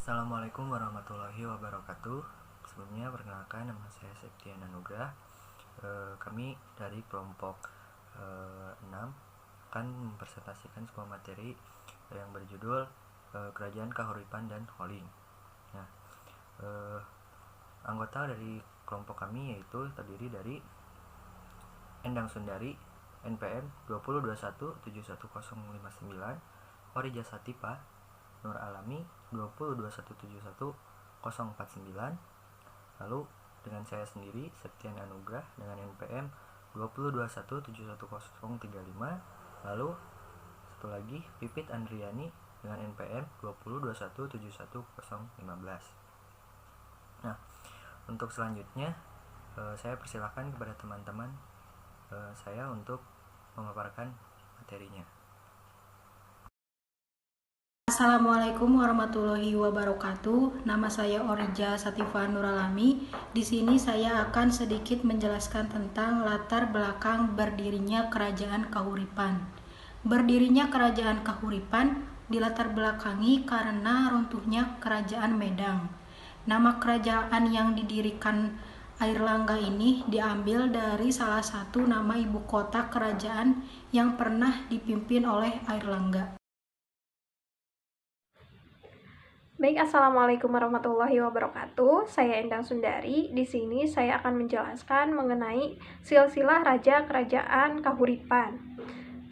Assalamualaikum warahmatullahi wabarakatuh. Sebelumnya perkenalkan, nama saya Septian Anugrah. Kami dari kelompok 6 akan mempresentasikan sebuah materi yang berjudul Kerajaan Kahuripan dan Holing. Nah, anggota dari kelompok kami yaitu terdiri dari Endang Sundari NPM 2021710059, Orija Satipa Nur Alami 2021710049, lalu dengan saya sendiri Septian Anugrah dengan NPM 2021710035, lalu satu lagi Pipit Andriani dengan NPM 2021710015. Nah, untuk selanjutnya saya persilahkan kepada teman-teman saya untuk memaparkan materinya. Assalamualaikum warahmatullahi wabarakatuh. Nama saya Orija Satifa Nuralami. Di sini saya akan sedikit menjelaskan tentang latar belakang berdirinya Kerajaan Kahuripan. Berdirinya Kerajaan Kahuripan dilatar belakangi karena runtuhnya Kerajaan Medang. Nama kerajaan yang didirikan Airlangga ini diambil dari salah satu nama ibu kota kerajaan yang pernah dipimpin oleh Airlangga. Baik, Assalamualaikum warahmatullahi wabarakatuh. Saya Endang Sundari. Di sini saya akan menjelaskan mengenai silsilah Raja Kerajaan Kahuripan.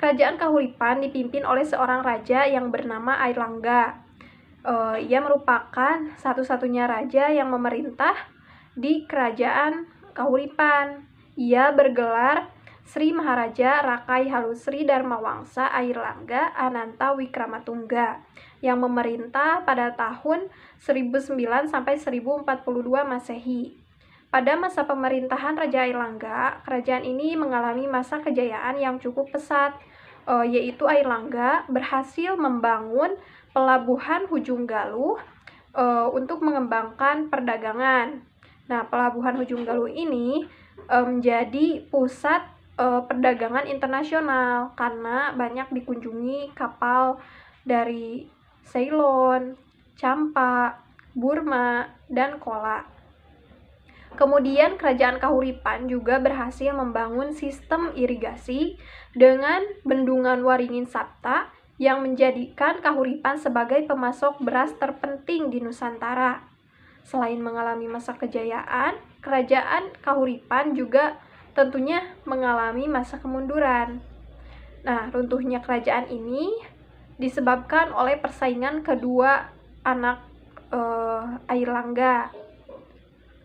Kerajaan Kahuripan dipimpin oleh seorang raja yang bernama Airlangga. Ia merupakan satu-satunya raja yang memerintah di Kerajaan Kahuripan. Ia bergelar Sri Maharaja Rakai Halusri Dharma Wangsa Airlangga Ananta Wikramatungga yang memerintah pada tahun 1009 sampai 1042 Masehi. Pada masa pemerintahan Raja Airlangga, kerajaan ini mengalami masa kejayaan yang cukup pesat, yaitu Airlangga berhasil membangun pelabuhan Hujung Galuh untuk mengembangkan perdagangan. Nah, pelabuhan Hujung Galuh ini menjadi pusat perdagangan internasional karena banyak dikunjungi kapal dari Ceylon, Champa, Burma, dan Kola. Kemudian Kerajaan Kahuripan juga berhasil membangun sistem irigasi dengan bendungan Waringin Sapta yang menjadikan Kahuripan sebagai pemasok beras terpenting di Nusantara. Selain mengalami masa kejayaan, Kerajaan Kahuripan juga tentunya mengalami masa kemunduran. Nah, runtuhnya kerajaan ini disebabkan oleh persaingan kedua anak Airlangga.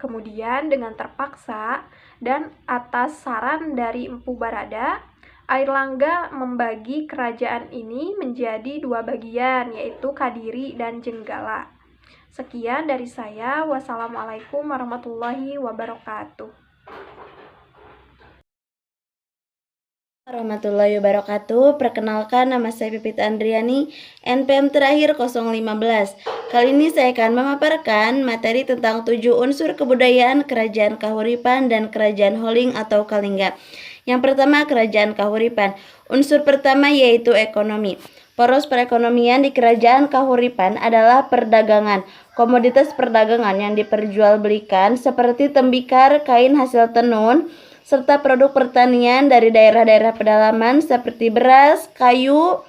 Kemudian dengan terpaksa dan atas saran dari Empu Barada, Airlangga membagi kerajaan ini menjadi dua bagian, yaitu Kadiri dan Jenggala. Sekian dari saya. Wassalamualaikum warahmatullahi wabarakatuh. Warahmatullahi wabarakatuh. Perkenalkan, nama saya Pipit Andriani, NPM terakhir 015. Kali ini saya akan memaparkan materi tentang 7 unsur kebudayaan Kerajaan Kahuripan dan Kerajaan Holing atau Kalingga. Yang pertama, Kerajaan Kahuripan. Unsur pertama yaitu ekonomi. Poros perekonomian di Kerajaan Kahuripan adalah perdagangan. Komoditas perdagangan yang diperjualbelikan seperti tembikar, kain hasil tenun, serta produk pertanian dari daerah-daerah pedalaman seperti beras, kayu,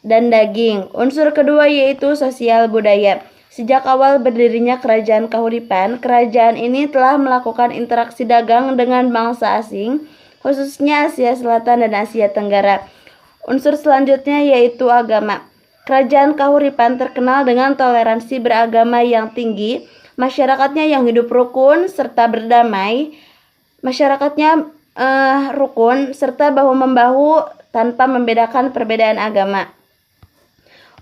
dan daging. Unsur kedua yaitu sosial budaya. Sejak awal berdirinya Kerajaan Kahuripan, kerajaan ini telah melakukan interaksi dagang dengan bangsa asing, khususnya Asia Selatan dan Asia Tenggara. Unsur selanjutnya yaitu agama. Kerajaan Kahuripan terkenal dengan toleransi beragama yang tinggi, masyarakatnya yang hidup rukun serta berdamai. Masyarakatnya rukun serta bahu-membahu tanpa membedakan perbedaan agama.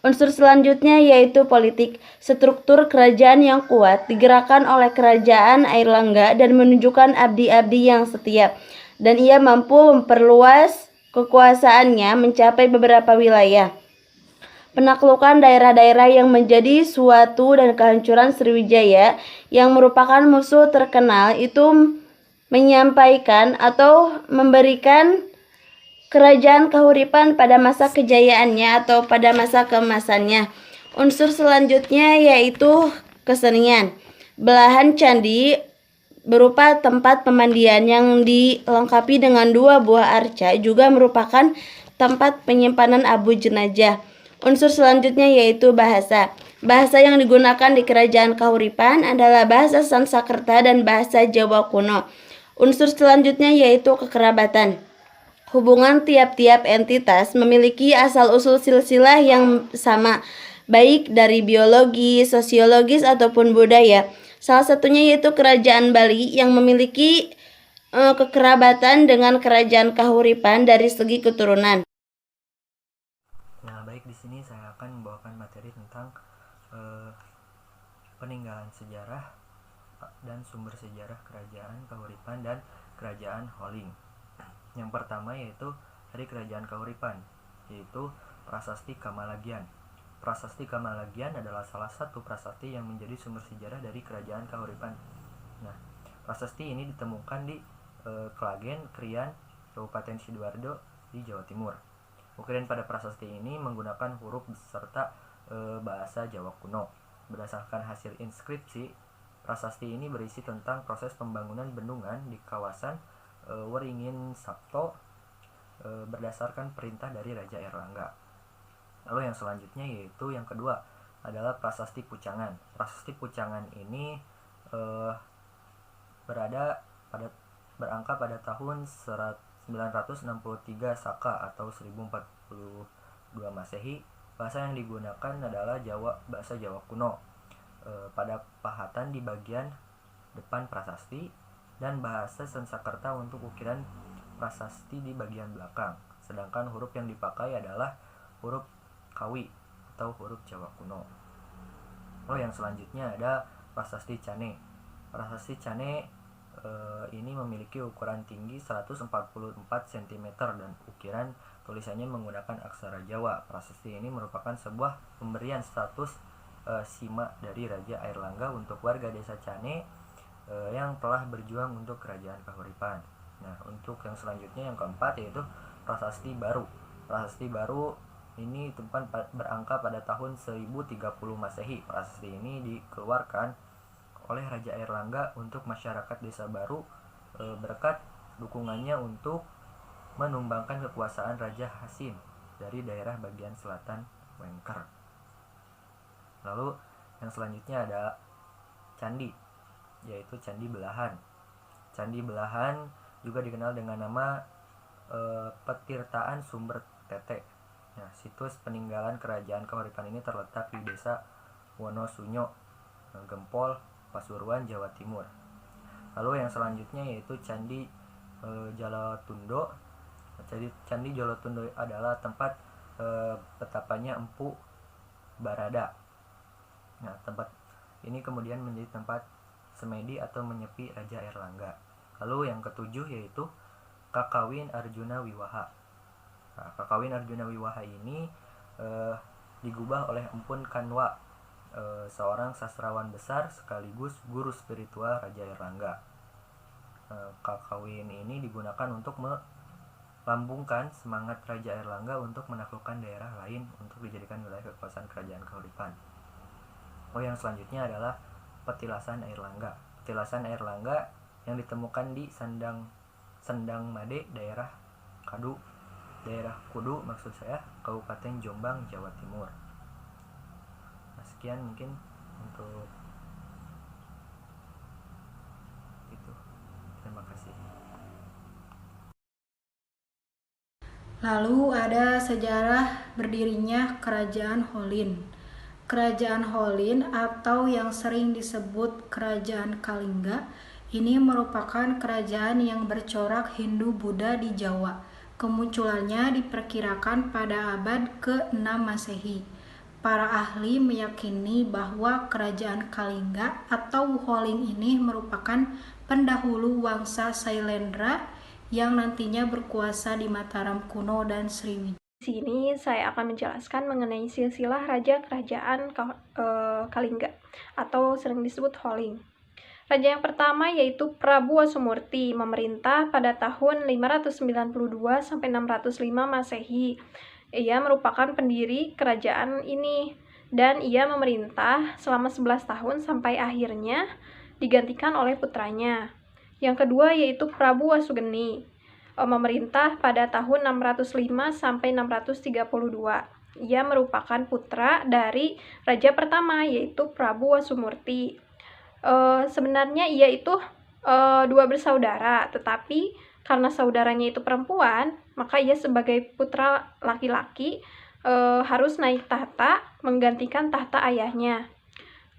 Unsur selanjutnya yaitu politik. Struktur kerajaan yang kuat digerakkan oleh Kerajaan Airlangga dan menunjukkan abdi-abdi yang setia, dan ia mampu memperluas kekuasaannya mencapai beberapa wilayah. Penaklukan daerah-daerah yang menjadi suatu dan kehancuran Sriwijaya yang merupakan musuh terkenal itu menyampaikan atau memberikan Kerajaan Kahuripan pada masa kejayaannya atau pada masa keemasannya. Unsur selanjutnya yaitu kesenian. Belahan candi berupa tempat pemandian yang dilengkapi dengan 2 buah arca juga merupakan tempat penyimpanan abu jenazah. Unsur selanjutnya yaitu bahasa. Bahasa yang digunakan di Kerajaan Kahuripan adalah bahasa Sanskerta dan bahasa Jawa kuno. Unsur selanjutnya yaitu kekerabatan. Hubungan tiap-tiap entitas memiliki asal-usul silsilah yang sama, baik dari biologi, sosiologis, ataupun budaya. Salah satunya yaitu Kerajaan Bali yang memiliki kekerabatan dengan Kerajaan Kahuripan dari segi keturunan. Nah, baik, di sini saya akan membawakan materi tentang peninggalan sejarah dan sumber sejarah Kerajaan Kahuripan dan Kerajaan Holing. Yang pertama yaitu dari Kerajaan Kahuripan, yaitu Prasasti Kamalagian. Prasasti Kamalagian adalah salah satu prasasti yang menjadi sumber sejarah dari Kerajaan Kahuripan. Nah, prasasti ini ditemukan di Klagen, Krian, Kabupaten Sidoarjo di Jawa Timur. Ukiran pada prasasti ini menggunakan huruf beserta bahasa Jawa kuno. Berdasarkan hasil inskripsi, prasasti ini berisi tentang proses pembangunan bendungan di kawasan Weringin Sabto berdasarkan perintah dari Raja Airlangga. Lalu yang selanjutnya yaitu yang kedua adalah Prasasti Pucangan. Prasasti Pucangan ini berangka pada tahun 963 Saka atau 1042 Masehi. Bahasa yang digunakan adalah bahasa Jawa kuno. Pada pahatan di bagian depan prasasti dan bahasa Sanskerta untuk ukiran prasasti di bagian belakang. Sedangkan huruf yang dipakai adalah huruf Kawi atau huruf Jawa kuno. Yang selanjutnya ada Prasasti Cane. Prasasti Cane ini memiliki ukuran tinggi 144 cm dan ukiran tulisannya menggunakan aksara Jawa. Prasasti ini merupakan sebuah pemberian status sima dari Raja Airlangga untuk warga desa Cane yang telah berjuang untuk Kerajaan Kahuripan. Nah, untuk yang selanjutnya yang keempat yaitu Prasasti Baru. Prasasti Baru ini tempat berangka pada tahun 1030 Masehi. Prasasti ini dikeluarkan oleh Raja Airlangga untuk masyarakat desa Baru berkat dukungannya untuk menumbangkan kekuasaan Raja Hasin dari daerah bagian selatan Wengker. Lalu yang selanjutnya ada candi, yaitu Candi Belahan. Candi Belahan juga dikenal dengan nama Petirtaan Sumber Tete. Nah, situs peninggalan Kerajaan Kahuripan ini terletak di Desa Wonosunyo, Gempol, Pasuruan, Jawa Timur. Lalu yang selanjutnya yaitu Candi Jolotundo. Candi Jolotundo adalah tempat betapanya Empu Barada. Nah, tempat ini kemudian menjadi tempat semedi atau menyepi Raja Airlangga. Lalu yang ketujuh yaitu Kakawin Arjuna Wiwaha. Nah, Kakawin Arjuna Wiwaha ini digubah oleh Empun Kanwa, seorang sastrawan besar sekaligus guru spiritual Raja Airlangga. Kakawin ini digunakan untuk melambungkan semangat Raja Airlangga untuk menaklukkan daerah lain untuk dijadikan wilayah kekuasaan Kerajaan Kahuripan. Yang selanjutnya adalah Petilasan Airlangga. Petilasan Airlangga yang ditemukan di Sendang Made, daerah Kudu maksud saya, Kabupaten Jombang, Jawa Timur. Nah, sekian mungkin untuk itu. Terima kasih. Lalu ada sejarah berdirinya Kerajaan Holin. Kerajaan Holin atau yang sering disebut Kerajaan Kalingga ini merupakan kerajaan yang bercorak Hindu-Buddha di Jawa. Kemunculannya diperkirakan pada abad ke-6 Masehi. Para ahli meyakini bahwa Kerajaan Kalingga atau Holin ini merupakan pendahulu Wangsa Sailendra yang nantinya berkuasa di Mataram kuno dan Sriwijaya. Di sini saya akan menjelaskan mengenai silsilah raja kerajaan Kalingga atau sering disebut Holing. Raja yang pertama yaitu Prabu Wasumurti, memerintah pada tahun 592 sampai 605 Masehi. Ia merupakan pendiri kerajaan ini. dan ia memerintah selama 11 tahun sampai akhirnya digantikan oleh putranya. Yang kedua yaitu Prabu Wasugeni, memerintah pada tahun 605 sampai 632. Ia merupakan putra dari raja pertama yaitu Prabu Wasumurti. Sebenarnya ia itu dua bersaudara, tetapi karena saudaranya itu perempuan, maka ia sebagai putra laki-laki harus naik tahta menggantikan tahta ayahnya.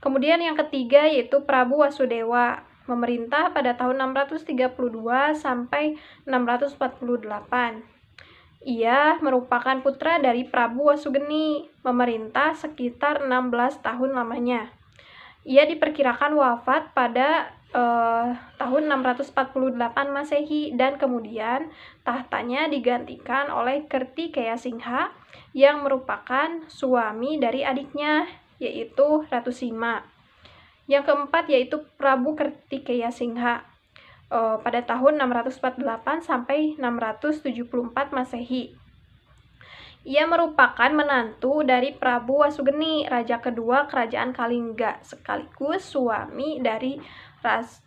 Kemudian yang ketiga yaitu Prabu Wasudewa, memerintah pada tahun 632 sampai 648. Ia merupakan putra dari Prabu Wasugeni, memerintah sekitar 16 tahun lamanya. Ia diperkirakan wafat pada tahun 648 Masehi dan kemudian tahtanya digantikan oleh Kertikeya Singha yang merupakan suami dari adiknya yaitu Ratu Sima. Yang keempat yaitu Prabu Kertikeya Singha pada tahun 648 sampai 674 Masehi. Ia merupakan menantu dari Prabu Wasugeni, raja kedua kerajaan Kalingga, sekaligus suami dari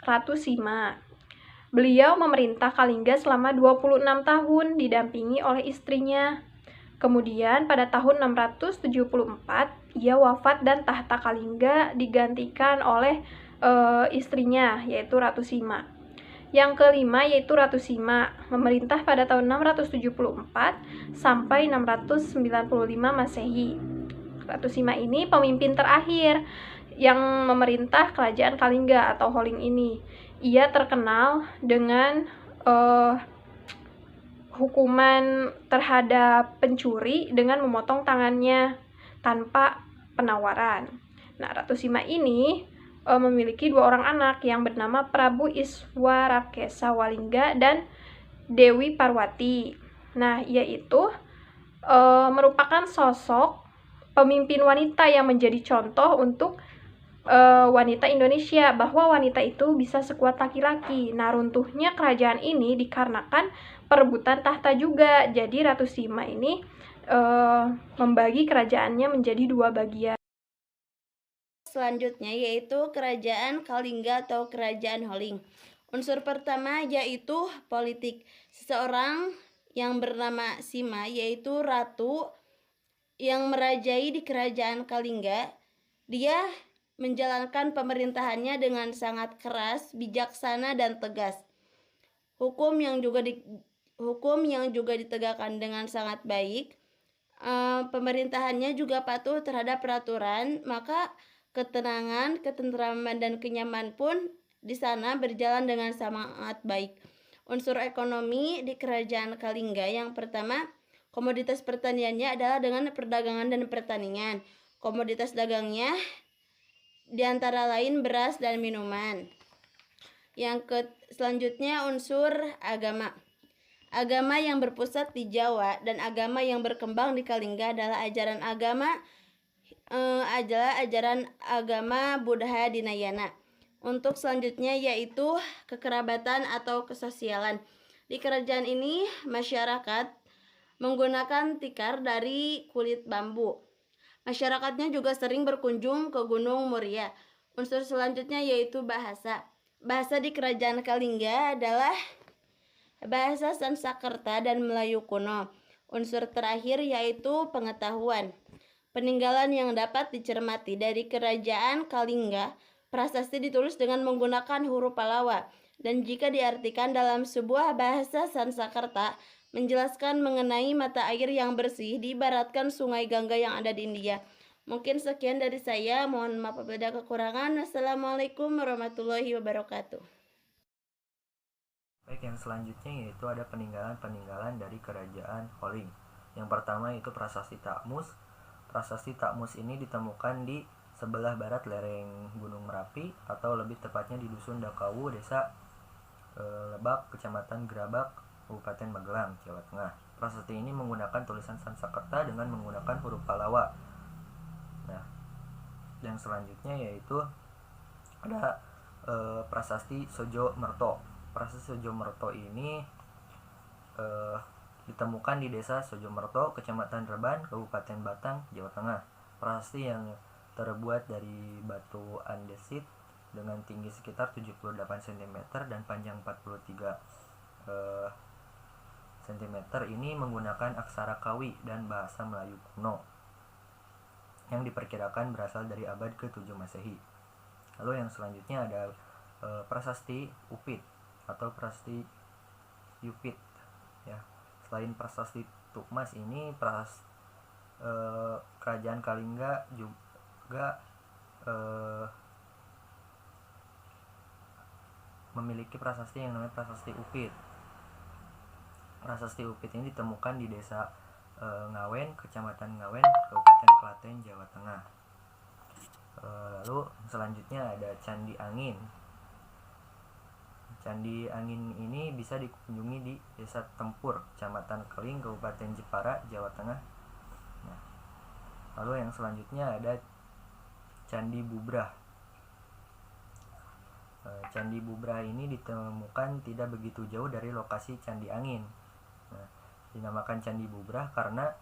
Ratu Sima. Beliau memerintah Kalingga selama 26 tahun didampingi oleh istrinya. Kemudian pada tahun 674 ia wafat dan tahta Kalingga digantikan oleh istrinya yaitu Ratu Sima. Yang kelima yaitu Ratu Sima, memerintah pada tahun 674 sampai 695 Masehi. Ratu Sima ini pemimpin terakhir yang memerintah kerajaan Kalingga atau Holing ini. Ia terkenal dengan hukuman terhadap pencuri dengan memotong tangannya tanpa penawaran. Nah, Ratu Sima ini memiliki dua orang anak yang bernama Prabu Iswarakesa Walingga dan Dewi Parwati. Nah, ia itu merupakan sosok pemimpin wanita yang menjadi contoh untuk wanita Indonesia, bahwa wanita itu bisa sekuat laki-laki. Nah, runtuhnya kerajaan ini dikarenakan perebutan tahta juga. Jadi Ratu Sima ini membagi kerajaannya menjadi dua bagian. Selanjutnya yaitu kerajaan Kalingga atau kerajaan Holing. Unsur pertama yaitu politik. Seseorang yang bernama Sima yaitu ratu yang merajai di kerajaan Kalingga. Dia menjalankan pemerintahannya dengan sangat keras, bijaksana dan tegas. Hukum yang juga ditegakkan dengan sangat baik. Pemerintahannya juga patuh terhadap peraturan, maka ketenangan, ketentraman, dan kenyamanan pun di sana berjalan dengan sangat baik. Unsur ekonomi di kerajaan Kalingga yang pertama, komoditas pertaniannya adalah dengan perdagangan dan pertanian. Komoditas dagangnya diantara lain beras dan minuman. Selanjutnya unsur agama. Agama yang berpusat di Jawa dan agama yang berkembang di Kalingga adalah ajaran agama Buddha Dinayana. Untuk selanjutnya yaitu kekerabatan atau kesosialan. Di kerajaan ini masyarakat menggunakan tikar dari kulit bambu. Masyarakatnya juga sering berkunjung ke Gunung Muria. Unsur selanjutnya yaitu bahasa. Bahasa di kerajaan Kalingga adalah bahasa Sanskerta dan Melayu kuno. Unsur terakhir yaitu pengetahuan. Peninggalan yang dapat dicermati dari kerajaan Kalingga, prasasti ditulis dengan menggunakan huruf Pallawa, dan jika diartikan dalam sebuah bahasa Sanskerta, menjelaskan mengenai mata air yang bersih diibaratkan sungai Gangga yang ada di India. Mungkin sekian dari saya, mohon maaf apabila ada kekurangan. Assalamualaikum warahmatullahi wabarakatuh. Baik, yang selanjutnya yaitu ada peninggalan-peninggalan dari kerajaan Holing. Yang pertama itu Prasasti Takmus. Prasasti Takmus ini ditemukan di sebelah barat lereng Gunung Merapi, atau lebih tepatnya di Dusun Dakawu, Desa Lebak, Kecamatan Gerabak, Kabupaten Magelang, Jawa Tengah. Prasasti ini menggunakan tulisan Sanskerta dengan menggunakan huruf Pallawa. Nah, yang selanjutnya yaitu ada Prasasti Sojo Merto. Prasasti Sojo Merto ini ditemukan di Desa Sojo Merto, Kecamatan Reban, Kabupaten Batang, Jawa Tengah. Prasasti yang terbuat dari batu andesit dengan tinggi sekitar 78 cm dan panjang 43 cm ini menggunakan aksara Kawi dan bahasa Melayu kuno yang diperkirakan berasal dari abad ke-7 Masehi. Lalu yang selanjutnya ada prasasti Upit atau prasasti Yupit ya. Selain prasasti Tukmas ini, kerajaan Kalingga juga memiliki prasasti yang namanya prasasti Upit. Prasasti Upit ini ditemukan di desa Ngawen, Kecamatan Ngawen, Kabupaten Klaten, Jawa Tengah. Lalu selanjutnya ada Candi Angin. Candi Angin ini bisa dikunjungi di Desa Tempur, Kecamatan Keling, Kabupaten Jepara, Jawa Tengah. Nah, lalu yang selanjutnya ada Candi Bubrah. Candi Bubrah ini ditemukan tidak begitu jauh dari lokasi Candi Angin. Nah, dinamakan Candi Bubrah karena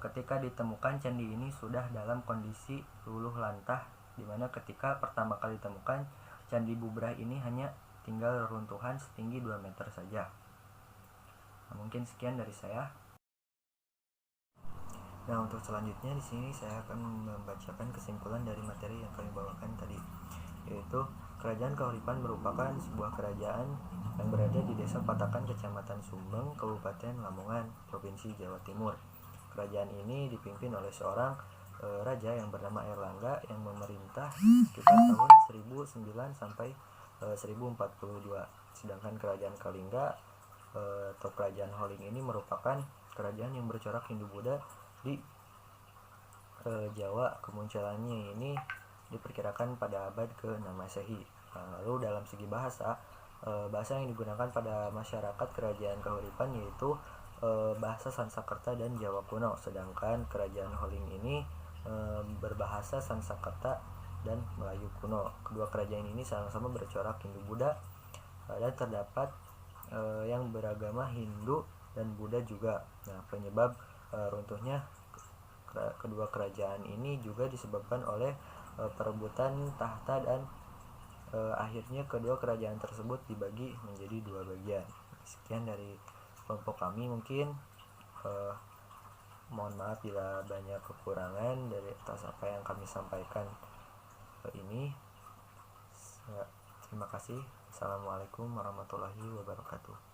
ketika ditemukan candi ini sudah dalam kondisi luluh lantah, di mana ketika pertama kali ditemukan Candi Bubrah ini hanya tinggal reruntuhan setinggi 2 meter saja. Nah, mungkin sekian dari saya. Nah, untuk selanjutnya di sini saya akan membacakan kesimpulan dari materi yang kami bawakan tadi, yaitu Kerajaan Kahuripan merupakan sebuah kerajaan yang berada di Desa Patakan, Kecamatan Sumbeng, Kabupaten Lamongan, Provinsi Jawa Timur. Kerajaan ini dipimpin oleh seorang raja yang bernama Airlangga yang memerintah sekitar tahun 1009 sampai 1042. Sedangkan Kerajaan Kalingga atau Kerajaan Holing ini merupakan kerajaan yang bercorak Hindu-Buddha di Jawa. Kemunculannya ini diperkirakan pada abad ke-6 Masehi. Lalu dalam segi bahasa, bahasa yang digunakan pada masyarakat Kerajaan Kahuripan yaitu bahasa Sanskerta dan Jawa kuno, sedangkan Kerajaan Holing ini berbahasa Sanskerta dan Melayu kuno. Kedua kerajaan ini sama-sama bercorak Hindu-Buddha dan terdapat yang beragama Hindu dan Buddha juga. Nah, penyebab runtuhnya kedua kerajaan ini juga disebabkan oleh perebutan tahta dan akhirnya kedua kerajaan tersebut dibagi menjadi 2 bagian. Sekian dari kelompok kami, mungkin mohon maaf bila banyak kekurangan dari atas apa yang kami sampaikan ini. Terima kasih. Assalamualaikum warahmatullahi wabarakatuh.